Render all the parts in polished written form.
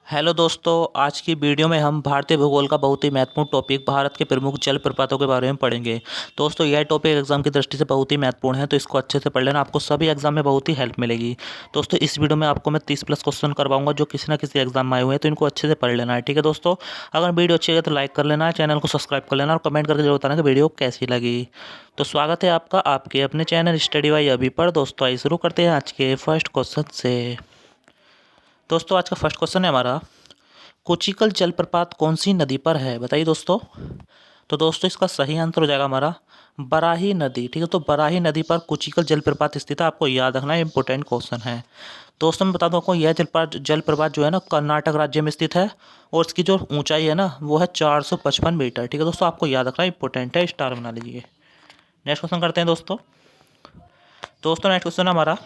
Hello दोस्तों, आज की वीडियो में हम भारतीय भूगोल का बहुत ही महत्वपूर्ण टॉपिक भारत के प्रमुख जलप्रपातों के बारे में पढ़ेंगे। दोस्तों, यह टॉपिक एग्जाम की दृष्टि से बहुत ही महत्वपूर्ण है, तो इसको अच्छे से पढ़ लेना, आपको सभी एग्जाम में बहुत ही हेल्प मिलेगी। दोस्तों, इस वीडियो में आपको मैं 30+ क्वेश्चन करवाऊंगा जो किसी ना किसी एग्जाम में आए हुए हैं, तो इनको अच्छे से पढ़ लेना है। ठीक है दोस्तों, अगर वीडियो अच्छी लगे तो लाइक कर लेना, चैनल को सब्सक्राइब कर लेना और कमेंट करके जरूर बताना कि वीडियो कैसी लगी। तो स्वागत है आपका आपके अपने चैनल स्टडी बाय अभी पर। दोस्तों, आइए शुरू करते हैं आज के फर्स्ट क्वेश्चन से। दोस्तों, आज का फर्स्ट क्वेश्चन है हमारा, कोचिकल जलप्रपात कौन सी नदी पर है? बताइए दोस्तों। तो दोस्तों, इसका सही आंसर हो जाएगा हमारा बराही नदी। ठीक है, तो बराही नदी पर कोचिकल जलप्रपात स्थित है, आपको याद रखना है, इंपॉर्टेंट क्वेश्चन है। दोस्तों, मैं बता दूं आपको, यह जलप्रपात जो है ना कर्नाटक राज्य में स्थित है और इसकी जो ऊंचाई है ना वो है 455 मीटर। ठीक है दोस्तों, आपको याद रखना है, इंपॉर्टेंट है, स्टार बना लीजिए। नेक्स्ट क्वेश्चन करते हैं दोस्तों। नेक्स्ट क्वेश्चन हमारा,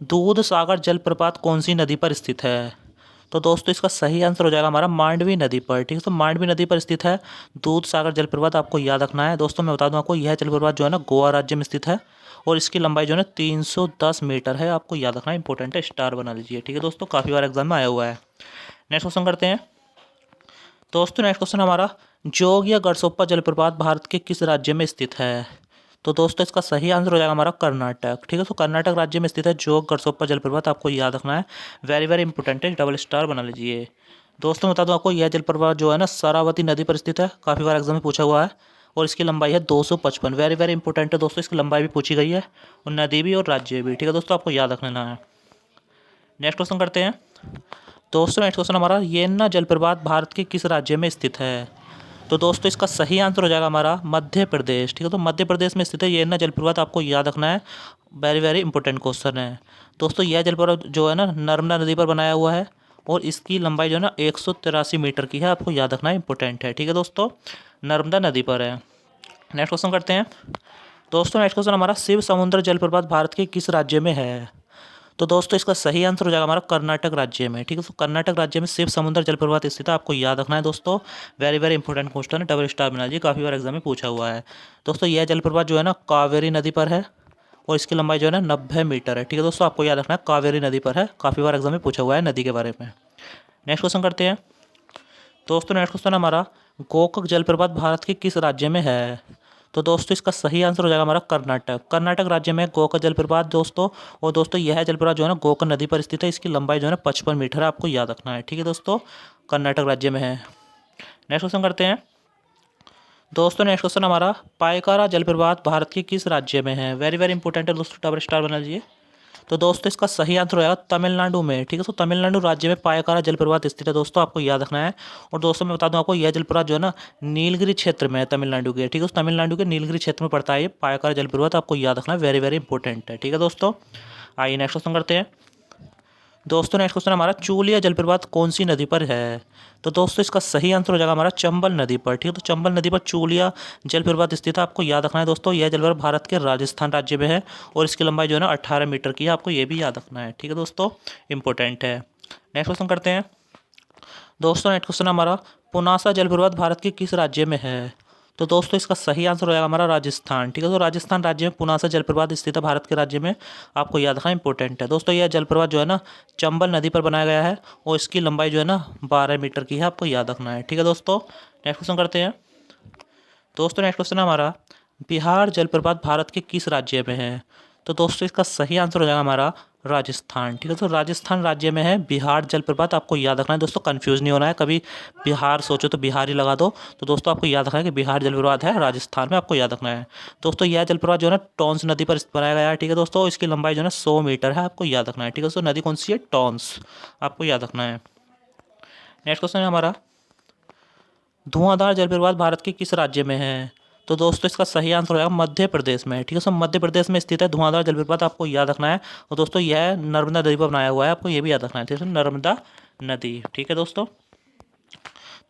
दूध सागर जलप्रपात कौन सी नदी पर स्थित है? तो दोस्तों, इसका सही आंसर हो जाएगा हमारा मांडवी नदी पर। ठीक है, तो मांडवी नदी पर स्थित है दूध सागर जलप्रपात, आपको याद रखना है। दोस्तों, मैं बता दूं आपको, यह जलप्रपात जो है ना गोवा राज्य में स्थित है और इसकी लंबाई जो है ना 310 मीटर है, आपको याद रखना है, इंपॉर्टेंट है, स्टार बना लीजिए। ठीक है दोस्तों, काफ़ी बार एग्जाम में आया हुआ है। नेक्स्ट क्वेश्चन करते हैं दोस्तों। नेक्स्ट क्वेश्चन हमारा, जोग या गढ़सोप्पा जलप्रपात भारत के किस राज्य में स्थित है? तो दोस्तों, इसका सही आंसर हो जाएगा हमारा कर्नाटक। ठीक है, तो कर्नाटक राज्य में स्थित है जोग गढ़सोप्पा जलप्रपात, आपको याद रखना है, वेरी वेरी इंपॉर्टेंट है, डबल स्टार बना लीजिए। दोस्तों, बता दूं आपको, यह जलप्रपात जो है ना शरावती नदी पर स्थित है, काफ़ी बार एग्जाम में पूछा हुआ है और इसकी लंबाई है 255, वेरी वेरी इंपॉर्टेंट है दोस्तों, इसकी लंबाई भी पूछी गई है और नदी भी और राज्य भी। ठीक है दोस्तों, आपको याद रखना है। नेक्स्ट क्वेश्चन करते हैं दोस्तों। नेक्स्ट क्वेश्चन हमारा, येन्ना जलप्रपात भारत के किस राज्य में स्थित है? तो दोस्तों, इसका सही आंसर हो जाएगा हमारा मध्य प्रदेश। ठीक है, तो मध्य प्रदेश में स्थित है येन्ना जलप्रपात, आपको याद रखना है, वेरी वेरी इंपॉर्टेंट क्वेश्चन है। दोस्तों, यह जलप्रपात जो है ना नर्मदा नदी पर बनाया हुआ है और इसकी लंबाई जो है ना 183 मीटर की है, आपको याद रखना है, इंपॉर्टेंट है। ठीक है दोस्तों, नर्मदा नदी पर है। नेक्स्ट क्वेश्चन करते हैं दोस्तों। नेक्स्ट क्वेश्चन हमारा, शिव समुद्र जलप्रपात भारत के किस राज्य में है? तो दोस्तों, इसका सही आंसर हो जाएगा हमारा कर्नाटक राज्य में। ठीक है, तो कर्नाटक राज्य में शिव समुद्र जलप्रपात स्थित है, आपको याद रखना है दोस्तों, वेरी वेरी इंपॉर्टेंट क्वेश्चन है, डबल स्टार बना लीजिए, काफ़ी बार एग्जाम में पूछा हुआ है। दोस्तों, यह जलप्रपात जो है ना कावेरी नदी पर है और इसकी लंबाई जो है ना 90 मीटर है। ठीक है दोस्तों, आपको याद रखना है, कावेरी नदी पर है, काफ़ी बार एग्जाम में पूछा हुआ है नदी के बारे में। नेक्स्ट क्वेश्चन करते हैं दोस्तों। नेक्स्ट क्वेश्चन हमारा, गोकक जलप्रपात भारत के किस राज्य में है? तो दोस्तों, इसका सही आंसर हो जाएगा हमारा कर्नाटक। कर्नाटक राज्य में गोकर्ण जलप्रपात दोस्तों, और दोस्तों यह जलप्रपात जो है ना गोकर्ण नदी पर स्थित है, इसकी लंबाई जो है ना 55 मीटर है, आपको याद रखना है। ठीक है दोस्तों, कर्नाटक राज्य में है। नेक्स्ट क्वेश्चन करते हैं दोस्तों। नेक्स्ट क्वेश्चन हमारा, पायकारा जलप्रपात भारत के किस राज्य में है? वेरी वेरी इंपॉर्टेंट है दोस्तों, डबल स्टार बना लीजिए। तो दोस्तों, इसका सही आंसर होगा तमिलनाडु में। ठीक है, तो तमिलनाडु राज्य में पायकारा जलप्रपात स्थित है दोस्तों, आपको याद रखना है। और दोस्तों, मैं बता दूं आपको, यह जलप्रपात जो है ना नीलगिरी क्षेत्र में है, तमिलनाडु के। ठीक है, तो तमिलनाडु के नीलगिरी क्षेत्र में पड़ता है ये पायकारा जलप्रपात, आपको याद रखना है, वेरी वेरी इंपॉर्टेंट है। ठीक है दोस्तों, आइए नेक्स्ट क्वेश्चन करते हैं दोस्तों। नेक्स्ट क्वेश्चन हमारा, चूलिया जलप्रपात कौन सी नदी पर है? तो दोस्तों, इसका सही आंसर हो जाएगा हमारा चंबल नदी पर। ठीक है, तो चंबल नदी पर चूलिया जलप्रपात स्थित है, आपको याद रखना है दोस्तों, यह जलप्रपात भारत के राजस्थान राज्य में है और इसकी लंबाई जो है ना 18 मीटर की है, आपको ये भी याद रखना है। ठीक है दोस्तों, इंपॉर्टेंट है। नेक्स्ट क्वेश्चन करते हैं दोस्तों। नेक्स्ट क्वेश्चन हमारा, पुनासा जलप्रपात भारत के किस राज्य में है? तो दोस्तों, इसका सही आंसर हो जाएगा हमारा राजस्थान। ठीक है, तो राजस्थान राज्य में पुनासा जलप्रपात स्थित है, भारत के राज्य में, आपको याद रखना इंपॉर्टेंट है दोस्तों। यह जलप्रपात जो है ना चंबल नदी पर बनाया गया है और इसकी लंबाई जो है ना 12 मीटर की है, आपको याद रखना है। ठीक है दोस्तों, नेक्स्ट क्वेश्चन करते हैं दोस्तों। नेक्स्ट क्वेश्चन हमारा, बिहार जलप्रपात भारत के किस राज्य में है? तो दोस्तों, इसका सही आंसर हो जाएगा हमारा राजस्थान। ठीक है, तो राजस्थान राज्य में है बिहार जलप्रपात, आपको याद रखना है दोस्तों, कंफ्यूज नहीं होना है, कभी बिहार सोचो तो बिहार ही लगा दो। तो दोस्तों, आपको याद रखना है कि बिहार जलप्रपात है राजस्थान में, आपको याद रखना है दोस्तों। यह जलप्रपात जो है ना टॉन्स नदी पर बनाया गया है। ठीक है दोस्तों, इसकी लंबाई जो है ना 100 मीटर है, आपको याद रखना है। ठीक है दोस्तों, नदी कौन सी है? टॉन्स, आपको याद रखना है। नेक्स्ट क्वेश्चन है हमारा, धुआंधार जलप्रपात भारत के किस राज्य में है? तो दोस्तों, इसका सही आंसर होगा मध्य प्रदेश में। ठीक है, सो मध्य प्रदेश में स्थित है धुआंधार जलप्रपात, आपको याद रखना है। और दोस्तों, यह नर्मदा नदी पर बनाया हुआ है, आपको ये भी याद रखना है। ठीक है, नर्मदा नदी। ठीक है दोस्तों,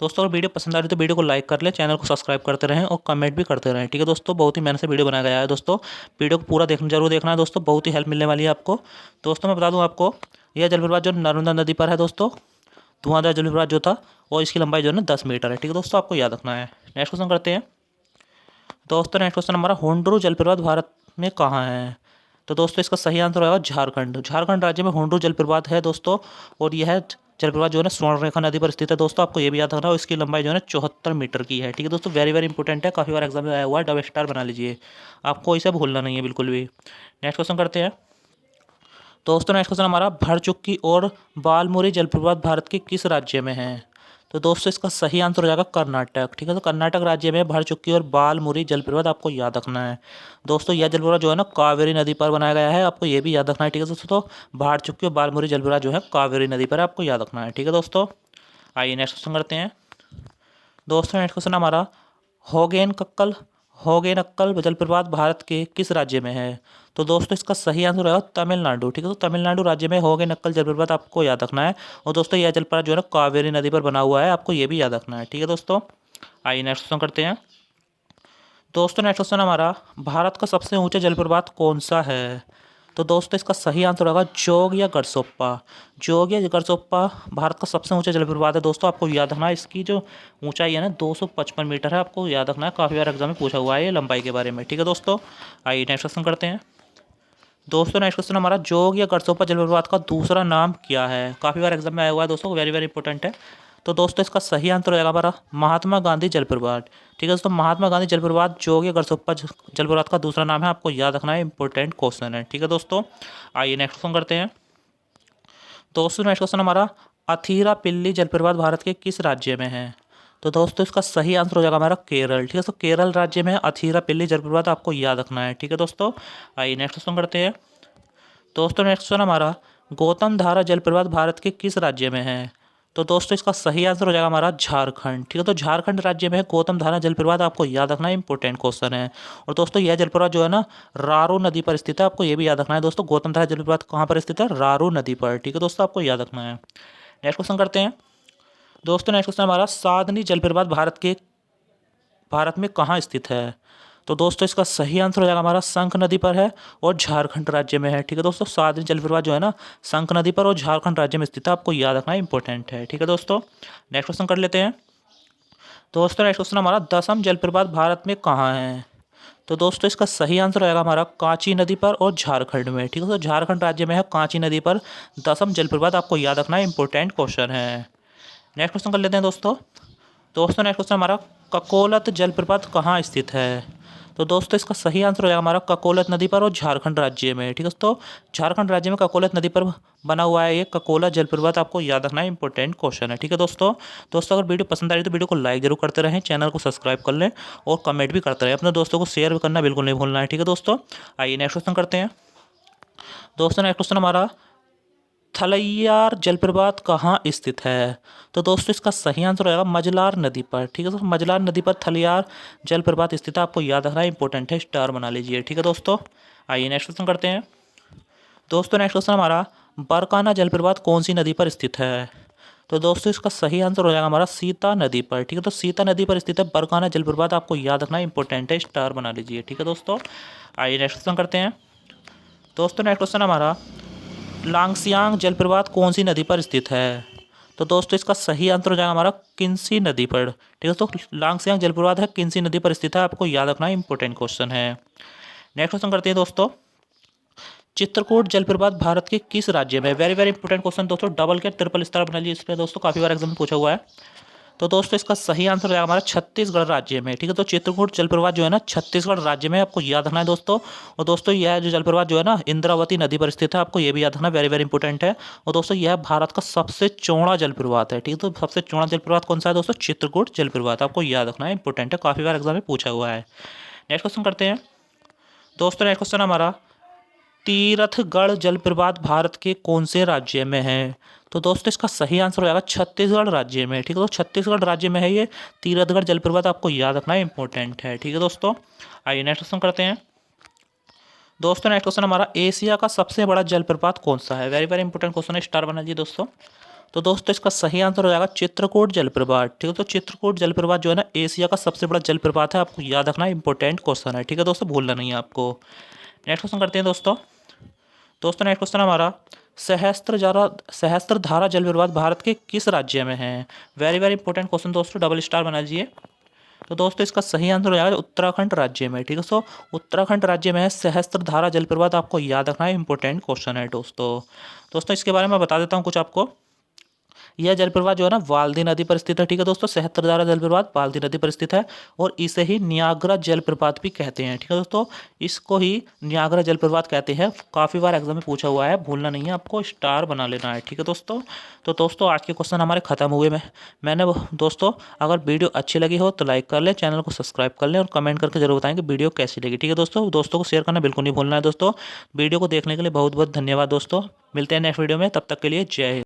अगर वीडियो पसंद आ रही है तो वीडियो को लाइक कर ले, चैनल को सब्सक्राइब करते रहें और कमेंट भी करते रहें। ठीक है दोस्तों, बहुत ही मेहनत से वीडियो बनाया गया है दोस्तों, वीडियो को पूरा जरूर देखना है दोस्तों, बहुत ही हेल्प मिलने वाली है आपको। दोस्तों, मैं बता दूँ आपको, यह जलप्रपात जो नर्मदा नदी पर है दोस्तों, धुआंधार जलप्रपात जो था, और इसकी लंबाई जो है ना 10 मीटर है। ठीक है दोस्तों, आपको याद रखना है। नेक्स्ट क्वेश्चन करते हैं दोस्तों। नेक्स्ट क्वेश्चन हमारा, हुंड्रू जलप्रपात भारत में कहाँ है? तो दोस्तों, इसका सही आंसर होगा झारखंड। झारखंड राज्य में हुंड्रू जलप्रपात है दोस्तों, और यह जलप्रपात जो है ना स्वर्णरेखा नदी पर स्थित है दोस्तों, आपको ये भी याद रखना है। और इसकी लंबाई जो है ना 74 मीटर की है। ठीक है दोस्तों, वेरी वेरी इंपॉर्टेंट है, काफ़ी बार एग्जाम में आया हुआ है, डबल स्टार बना लीजिए, आपको इसे भूलना नहीं है बिल्कुल भी। नेक्स्ट क्वेश्चन करते हैं दोस्तों। नेक्स्ट क्वेश्चन हमारा, भरचुक्की और बालमुरी जलप्रपात भारत के किस राज्य में है? तो दोस्तों इसका सही आंसर हो जाएगा कर्नाटक। ठीक है, तो कर्नाटक राज्य में भरचुक्की और बालमुरी जलप्रपात आपको याद रखना है दोस्तों। यह जलप्रपात जो है ना कावेरी नदी पर बनाया गया है, आपको ये भी याद रखना है। ठीक है दोस्तों, भरचुक्की और बालमुरी जलप्रपात जो है कावेरी नदी पर आपको याद रखना है। ठीक है दोस्तों, आइए नेक्स्ट क्वेश्चन करते हैं दोस्तों। नेक्स्ट क्वेश्चन हमारा, होगेनकक्कल होगेनक्कल जलप्रपात भारत के किस राज्य में है? तो दोस्तों इसका सही आंसर है तमिलनाडु। ठीक है, तो तमिलनाडु राज्य में होगेनक्कल जलप्रपात आपको याद रखना है। और दोस्तों यह जलप्रपात जो है ना कावेरी नदी पर बना हुआ है, आपको ये भी याद रखना है। ठीक है दोस्तों, आइए नेक्स्ट क्वेश्चन करते हैं दोस्तों। नेक्स्ट क्वेश्चन हमारा, भारत का सबसे ऊंचा जलप्रपात कौन सा है? तो दोस्तों इसका सही आंसर होगा जोग या गरसोप्पा। जोग या गरसोप्पा भारत का सबसे ऊंचा जलप्रपात है दोस्तों, आपको याद रखना है। इसकी जो ऊंचाई है ना 255 मीटर है, आपको याद रखना है, काफ़ी बार एग्जाम में पूछा हुआ है ये लंबाई के बारे में। ठीक है दोस्तों, आइए नेक्स्ट क्वेश्चन करते हैं दोस्तों। नेक्स्ट क्वेश्चन हमारा, जोग या गरसोप्पा जलप्रपात का दूसरा नाम क्या है? काफ़ी बार एग्जाम में आया हुआ है दोस्तों, वेरी वेरी इंपॉर्टेंट है। तो दोस्तों इसका सही आंसर हो जाएगा हमारा महात्मा गांधी जलप्रपात। ठीक है दोस्तों, महात्मा गांधी जलप्रपात जोग या गरसोप्पा जलप्रपात का दूसरा नाम है, आपको याद रखना है, इंपॉर्टेंट क्वेश्चन है। ठीक है दोस्तों, आइए नेक्स्ट क्वेश्चन करते हैं दोस्तों। नेक्स्ट क्वेश्चन हमारा, अथीरा पिल्ली जलप्रपात भारत के किस राज्य में है? तो दोस्तों इसका सही आंसर हो जाएगा हमारा केरल। ठीक है, तो केरल राज्य में अथीरा पिल्ली जलप्रपात आपको याद रखना है। ठीक है दोस्तों, आइए नेक्स्ट क्वेश्चन करते हैं दोस्तों। नेक्स्ट क्वेश्चन हमारा, गौतम धारा जलप्रपात भारत के किस राज्य में है? तो दोस्तों इसका सही आंसर हो जाएगा हमारा झारखंड। ठीक है, तो झारखंड राज्य में है गौतम धारा जलप्रपात, आपको याद रखना है, इंपॉर्टेंट क्वेश्चन है। और दोस्तों यह जलप्रपात जो है ना रारू नदी पर स्थित है, आपको ये भी याद रखना है दोस्तों। गौतम धारा जलप्रपात कहाँ पर स्थित है? रारू नदी पर। ठीक है दोस्तों, आपको याद रखना है। नेक्स्ट क्वेश्चन करते हैं दोस्तों। नेक्स्ट क्वेश्चन हमारा, साधनी जलप्रपात भारत में कहाँ स्थित है? तो दोस्तों इसका सही आंसर हो जाएगा हमारा शंख नदी पर है और झारखंड राज्य में है। ठीक है दोस्तों, साधनी जलप्रपात जो है ना शंख नदी पर और झारखंड राज्य में स्थित है, आपको याद रखना है, इंपॉर्टेंट है। ठीक है दोस्तों, नेक्स्ट क्वेश्चन कर लेते हैं दोस्तों। नेक्स्ट क्वेश्चन हमारा, दसम जलप्रपात भारत में कहाँ है? तो दोस्तों इसका सही आंसर रहेगा हमारा कांची नदी पर और झारखंड में। ठीक है, तो झारखंड राज्य में है कांची नदी पर दसम जलप्रपात, आपको याद रखना है, इंपॉर्टेंट क्वेश्चन है। नेक्स्ट क्वेश्चन कर लेते हैं दोस्तों। नेक्स्ट क्वेश्चन हमारा, ककोलत जलप्रपात कहाँ स्थित है? तो दोस्तों इसका सही आंसर हो जाएगा हमारा ककोलत नदी पर और झारखंड राज्य में। ठीक है दोस्तों, झारखंड राज्य में ककोलत नदी पर बना हुआ है ये ककोलत जलप्रपात, आपको याद रखना है, इंपॉर्टेंट क्वेश्चन है। ठीक है दोस्तों अगर वीडियो पसंद आ रही है तो वीडियो को लाइक जरूर करते रहें, चैनल को सब्सक्राइब कर लें और कमेंट भी करते रहें, अपने दोस्तों को शेयर करना बिल्कुल नहीं भूलना है। ठीक है दोस्तों, आइए नेक्स्ट क्वेश्चन करते हैं दोस्तों। नेक्स्ट क्वेश्चन हमारा, थलैयार जलप्रपात कहाँ स्थित है? तो दोस्तों इसका सही आंसर होगा मजलार नदी पर। ठीक है दोस्तों, मजलार नदी पर थलैयार जलप्रपात स्थित है, आपको याद रखना है, इंपॉर्टेंट है, स्टार बना लीजिए। ठीक है दोस्तों, आइए नेक्स्ट क्वेश्चन करते हैं दोस्तों। नेक्स्ट क्वेश्चन हमारा, बरकाना जलप्रपात कौन सी नदी पर स्थित है? तो दोस्तों इसका सही आंसर हो जाएगा हमारा सीता नदी पर। ठीक है, तो सीता नदी पर स्थित है बरकाना जलप्रपात, आपको याद रखना है, इंपॉर्टेंट है, स्टार बना लीजिए। ठीक है दोस्तों, आइए नेक्स्ट क्वेश्चन करते हैं दोस्तों। नेक्स्ट क्वेश्चन हमारा, लांगसियांग जलप्रपात कौन सी नदी पर स्थित है? तो दोस्तों इसका सही आंसर हो जाएगा हमारा किन्सी नदी पर। ठीक है, तो लांगसियांग जलप्रपात है किन्सी नदी पर स्थित है, आपको याद रखना है, इंपॉर्टेंट क्वेश्चन है। नेक्स्ट क्वेश्चन करते हैं दोस्तों, चित्रकूट जलप्रपात भारत के किस राज्य में? वेरी वेरी इंपॉर्टेंट क्वेश्चन दोस्तों, डबल के ट्रिपल स्टार बना लीजिए इसमें दोस्तों, काफी बार एग्जाम में पूछा हुआ है। तो दोस्तों इसका सही आंसर हो जाएगा हमारा छत्तीसगढ़ राज्य में। ठीक है, तो चित्रकूट जलप्रपात जो है ना छत्तीसगढ़ राज्य में, आपको याद रखना है दोस्तों। और दोस्तों यह जो जलप्रपात जो है ना इंद्रावती नदी पर स्थित है, आपको ये भी याद रखना, वेरी वेरी इंपॉर्टेंट है। और दोस्तों यह भारत का सबसे चौड़ा जलप्रपात है। ठीक है, तो सबसे चौड़ा जलप्रपात कौन सा है दोस्तों? चित्रकूट जलप्रपात, आपको याद रखना है, इंपॉर्टेंट है, काफी बार एग्जाम में पूछा हुआ है। नेक्स्ट क्वेश्चन करते हैं दोस्तों। नेक्स्ट क्वेश्चन हमारा, तीरथगढ़ जलप्रपात भारत के कौन से राज्य में है? तो दोस्तों इसका सही आंसर हो जाएगा छत्तीसगढ़ राज्य में। ठीक है, तो छत्तीसगढ़ राज्य में है ये तीरथगढ़ जलप्रपात, आपको याद रखना है, इंपॉर्टेंट है। ठीक है दोस्तों, आइए नेक्स्ट क्वेश्चन करते हैं दोस्तों। नेक्स्ट क्वेश्चन हमारा, एशिया का सबसे बड़ा जलप्रपात कौन सा है? वेरी वेरी इंपॉर्टेंट क्वेश्चन है, स्टार बना लीजिए दोस्तों। तो दोस्तों इसका सही आंसर हो जाएगा चित्रकूट जलप्रपात। ठीक है, तो चित्रकूट जलप्रपात जो है ना एशिया का सबसे बड़ा जलप्रपात है, आपको याद रखना है, इंपॉर्टेंट क्वेश्चन है। ठीक है दोस्तों, भूलना नहीं है आपको। नेक्स्ट क्वेश्चन करते हैं दोस्तों। नेक्स्ट क्वेश्चन हमारा, सहस्त्रधारा जलप्रपात भारत के किस राज्य में है? वेरी वेरी इंपॉर्टेंट क्वेश्चन दोस्तों, डबल स्टार बना लीजिए। तो दोस्तों इसका सही आंसर हो जाएगा उत्तराखंड राज्य में। ठीक है दोस्तों, उत्तराखंड राज्य में है सहस्त्रधारा जलप्रपात, आपको याद रखना है, इंपॉर्टेंट क्वेश्चन है दोस्तों। इसके बारे में बता देता हूँ कुछ आपको। यह जलप्रपात जो है ना वाल्दी नदी पर स्थित है। ठीक है दोस्तों, सहस्त्रधारा जलप्रपात वाल्दी नदी पर स्थित है और इसे ही नियाग्रा जलप्रपात भी कहते हैं। ठीक है दोस्तों, इसको ही नियाग्रा जलप्रपात कहते हैं। काफ़ी बार एग्जाम में पूछा हुआ है, भूलना नहीं है, आपको स्टार बना लेना है। ठीक है दोस्तों, तो दोस्तों आज के क्वेश्चन हमारे खत्म हुए। मैंने दोस्तों अगर वीडियो अच्छी लगी हो तो लाइक कर लें, चैनल को सब्सक्राइब कर लें और कमेंट करके जरूर बताएं कि वीडियो कैसी लगी। ठीक है दोस्तों, दोस्तों को शेयर करना बिल्कुल नहीं भूलना है। दोस्तों वीडियो को देखने के लिए बहुत बहुत धन्यवाद। दोस्तों मिलते हैं नेक्स्ट वीडियो में, तब तक के लिए जय हिंद।